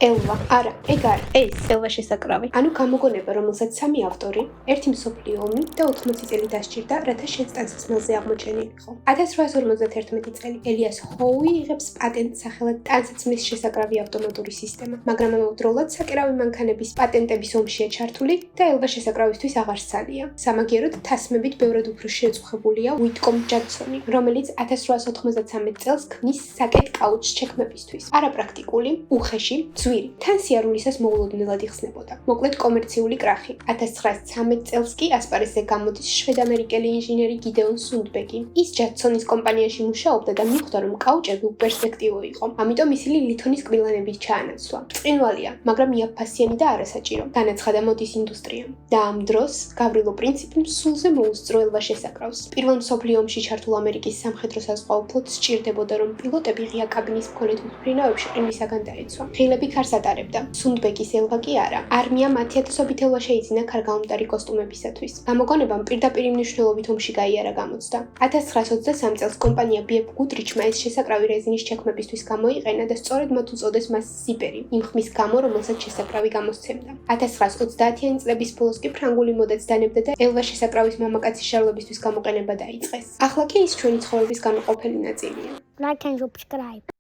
ელვა, არა, ეგ არ, ეს ელვა შესაკრავი. ანუ გამოგონება, რომელსაც სამი ავტორი, ერთი მსოფლიო ომი და 80 წელი დასჭირდა, რათა შენს ტანსაცმელზე აღმოჩენილიყო. 1851 წელი ელიას ჰოუი იღებს პატენტს სახელად ტანსაცმლის შესაკრავი ავტომატური სისტემა, მაგრამ ამავდროულად საკერავი მანქანების პატენტების ომშია ჩართული და ელვა შესაკრავისთვის აღარ სცალია. სამაგიეროდ თასმებით ბევრად უფრო შეწუხებულია უიტკომ ჯადსონი, რომელიც 1893 წელს ქმნის საკეთ კაუჩს ჩექმებისთვის. არაპრაქტიკული, უხეში, ძვირი, თან სიარულისას მოულოდნელად იხსნებოდა. მოკლედ კომერციული კრახი. 1913 წელს კი ასპარეზზე გამოდის შვედ-ამერიკელი ინჟინერი გიდეონ სუნდბეგი. ის ჯადსონის კომპანიაში მუშაობდა და მიხვდა, რომ კაუჭები უპერსპექტივო იყო. ამიტომ ისინი ლითონის კბილანებით ჩაანაცვლა. ბრწყინვალეა, მაგრამ იაფფასიანი და არასაჭირო. განაცხადა მოდის ინდუსტრიამ. და ამ დროს გავრილო პრინციპი სულზე მოუსწრო ელვა შესაკრავს. პირველ მსოფლიო ომში ჩართულ ამერიკის სამხედრო საზღვაო ფლოტს სჭირდებოდა, რომ პილოტები ღია კაბინის მქონე თვითმფრინავებში ყინვისაგან დაეცვა. ღილები ქარს ატარებდა. სუნდბეგის ელვა კი არა. არმიამ 10,000 ელვა შეიძინა ქარგაუმტარი კოსტუმებისათვის. გამოგონებამ პირდაპირ მნიშვნელობით ომში გაიარა გამოცდა. 1923 წელს კომპანია BF Goodrich-მა ეს შესაკრავი რეზინის ჩექმებისთვის გამოიყენა და სწორედ მათ უწოდეს მას ზიპერი, იმ ხმის გამო, რომელსაც შესაკრავი გამოსცემდა. 1930-იანი წლების ბოლოს კი ფრანგული მოდაც დანებდა და ელვა შესაკრავის მამაკაცის შარლობისთვის გამოყენება დაიწყეს. ახლა კი ის ჩვენი ცხოვრების განუყოფელი ნაწილია. Like and subscribe.